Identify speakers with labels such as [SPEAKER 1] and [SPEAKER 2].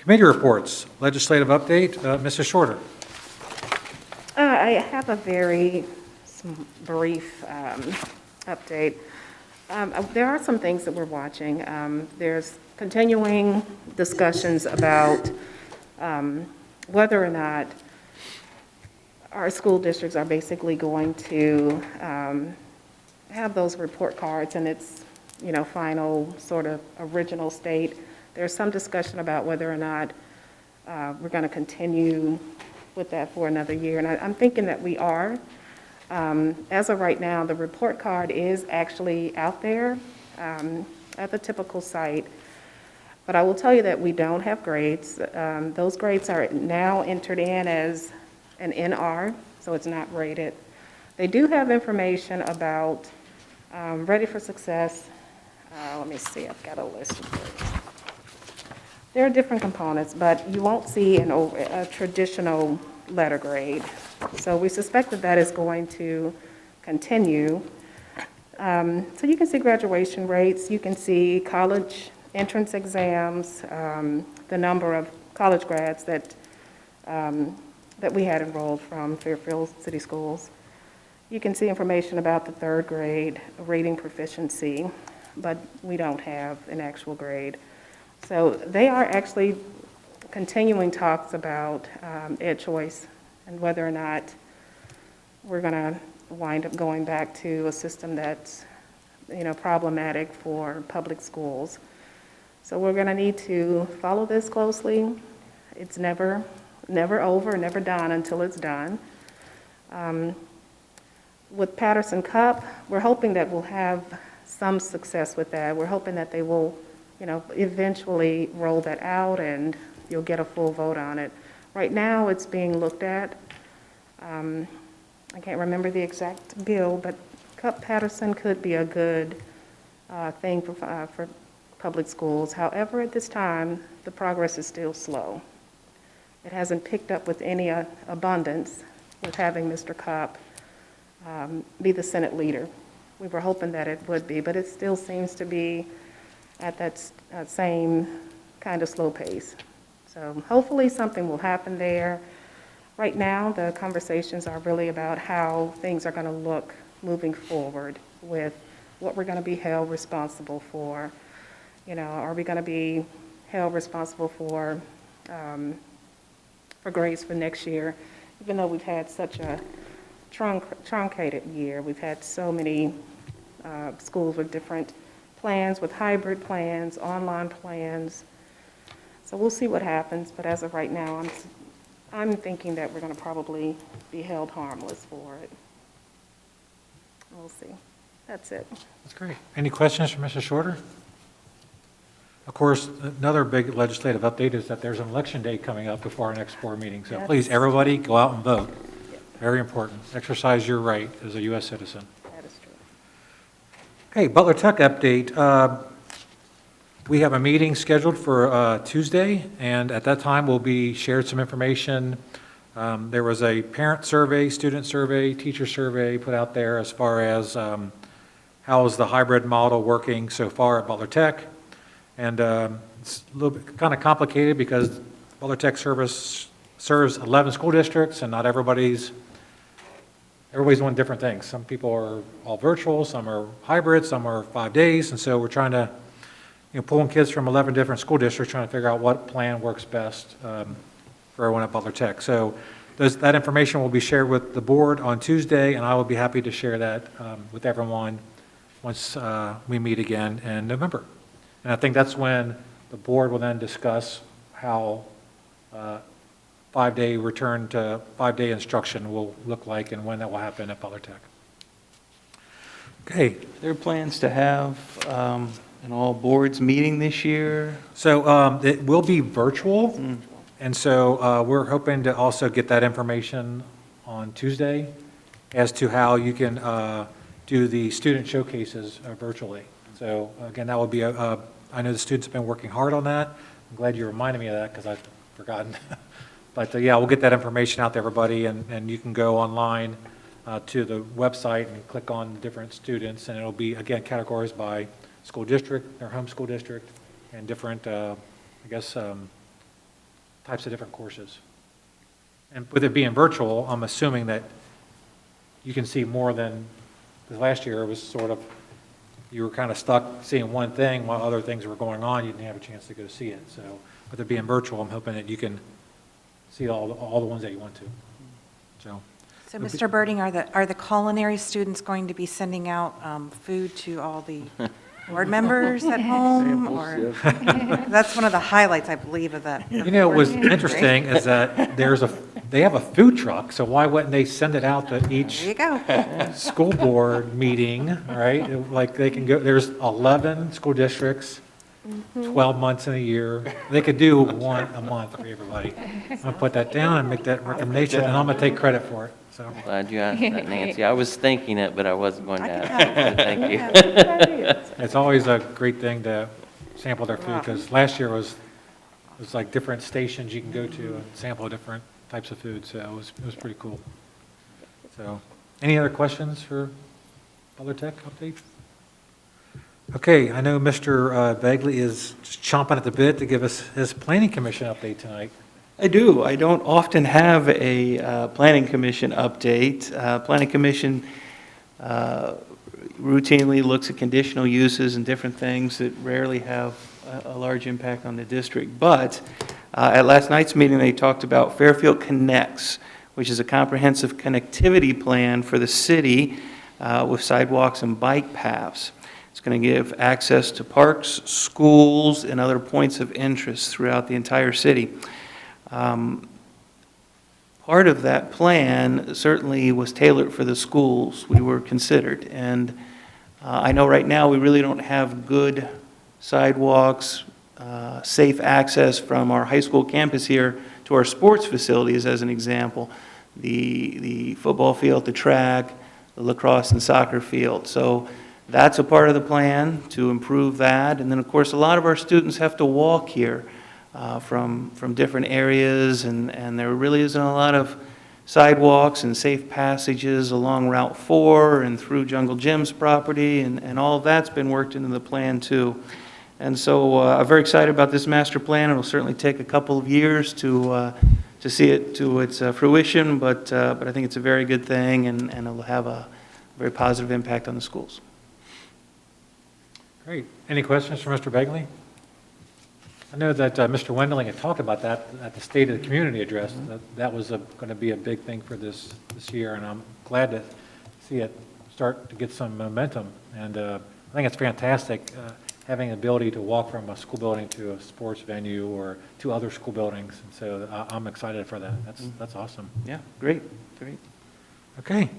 [SPEAKER 1] Committee reports, legislative update, Mrs. Shorter.
[SPEAKER 2] I have a very brief update. There are some things that we're watching. There's continuing discussions about whether or not our school districts are basically going to have those report cards in its, final sort of original state. There's some discussion about whether or not we're going to continue with that for another year, and I'm thinking that we are. As of right now, the report card is actually out there at the typical site, but I will tell you that we don't have grades. Those grades are now entered in as an NR, so it's not rated. They do have information about Ready for Success. Let me see, I've got a list of grades. There are different components, but you won't see a traditional letter grade. So we suspect that that is going to continue. So you can see graduation rates, you can see college entrance exams, the number of college grads that we had enrolled from Fairfield City Schools. You can see information about the third grade reading proficiency, but we don't have an actual grade. So they are actually continuing talks about Ed Choice and whether or not we're going to wind up going back to a system that's, problematic for public schools. So we're going to need to follow this closely. It's never over, never done until it's done. With Patterson Cup, we're hoping that we'll have some success with that. We're hoping that they will, eventually roll that out and you'll get a full vote on it. Right now, it's being looked at. I can't remember the exact bill, but Cup Patterson could be a good thing for public schools. However, at this time, the progress is still slow. It hasn't picked up with any abundance with having Mr. Cup be the Senate leader. We were hoping that it would be, but it still seems to be at that same kind of slow pace. So hopefully something will happen there. Right now, the conversations are really about how things are going to look moving forward with what we're going to be held responsible for. Are we going to be held responsible for grades for next year? Even though we've had such a truncated year, we've had so many schools with different plans, with hybrid plans, online plans. So we'll see what happens, but as of right now, I'm thinking that we're going to probably be held harmless for it. We'll see. That's it.
[SPEAKER 1] That's great. Any questions for Mrs. Shorter? Of course, another big legislative update is that there's an election day coming up before our next board meeting. So please, everybody, go out and vote.
[SPEAKER 2] Yep.
[SPEAKER 1] Very important. Exercise your right as a U.S. citizen.
[SPEAKER 2] That is true.
[SPEAKER 1] Okay, Butler Tech update. We have a meeting scheduled for Tuesday, and at that time we'll be shared some information. There was a parent survey, student survey, teacher survey put out there as far as how is the hybrid model working so far at Butler Tech. And it's a little bit kind of complicated because Butler Tech serves 11 school districts, and not everybody's doing different things. Some people are all virtual, some are hybrid, some are 5 days, and so we're trying to pulling kids from 11 different school districts, trying to figure out what plan works best for everyone at Butler Tech. So that information will be shared with the board on Tuesday, and I will be happy to share that with everyone once we meet again in November. And I think that's when the board will then discuss how 5-day return to 5-day instruction will look like and when that will happen at Butler Tech. Okay.
[SPEAKER 3] There are plans to have an all boards meeting this year?
[SPEAKER 1] So it will be virtual, and so we're hoping to also get that information on Tuesday as to how you can do the student showcases virtually. So again, that will be I know the students have been working hard on that. I'm glad you reminded me of that because I've forgotten. But yeah, we'll get that information out to everybody, and you can go online to the website and click on different students, and it'll be, again, categorized by school district, their home school district, and different, types of different courses. And with it being virtual, I'm assuming that you can see more than, because last year it was sort of, you were kind of stuck seeing one thing while other things were going on, you didn't have a chance to go see it. So with it being virtual, I'm hoping that you can see all the ones that you want to.
[SPEAKER 4] So, Mr. Birding, are the culinary students going to be sending out food to all the board members at home? Or that's one of the highlights, I believe, of that.
[SPEAKER 1] You know, what's interesting is that they have a food truck, so why wouldn't they send it out to
[SPEAKER 4] There
[SPEAKER 1] each
[SPEAKER 4] you go.
[SPEAKER 1] school board meeting, right? Like they can go, there's 11 school districts, 12 months in a year. They could do one a month for everybody. I'm gonna put that down and make that recommendation, and I'm gonna take credit for it, so.
[SPEAKER 5] Glad you asked that, Nancy. I was thinking it, but I wasn't going to
[SPEAKER 4] I can
[SPEAKER 5] ask it,
[SPEAKER 4] help.
[SPEAKER 5] so thank you.
[SPEAKER 1] It's always a great thing to sample their food, because last year was like different stations you can go to and sample different types of food, so it was pretty cool. So, any other questions for Butler Tech update? Okay, I know Mr. Bagley is just chomping at the bit to give us his planning commission update tonight.
[SPEAKER 3] I do. I don't often have a planning commission update. Planning commission routinely looks at conditional uses and different things that rarely have a large impact on the district. But at last night's meeting, they talked about Fairfield Connects, which is a comprehensive connectivity plan for the city with sidewalks and bike paths. It's going to give access to parks, schools, and other points of interest throughout the entire city. Part of that plan certainly was tailored for the schools we were considered. And I know right now we really don't have good sidewalks, safe access from our high school campus here to our sports facilities, as an example. The football field, the track, the lacrosse and soccer field. So that's a part of the plan to improve that. And then, of course, a lot of our students have to walk here from different areas, and there really isn't a lot of sidewalks and safe passages along Route 4 and through Jungle Gym's property, and all of that's been worked into the plan too. And so I'm very excited about this master plan. It'll certainly take a couple of years to see it to its fruition, but I think it's a very good thing, and it'll have a very positive impact on the schools.
[SPEAKER 1] Great. Any questions for Mr. Bagley? I know that Mr. Wendling had talked about that at the State of the Community address. That was going to be a big thing for this year, and I'm glad to see it start to get some momentum. And I think it's fantastic having the ability to walk from a school building to a sports venue or to other school buildings. And so I'm excited for that. That's awesome.
[SPEAKER 3] Yeah, great.
[SPEAKER 1] Okay.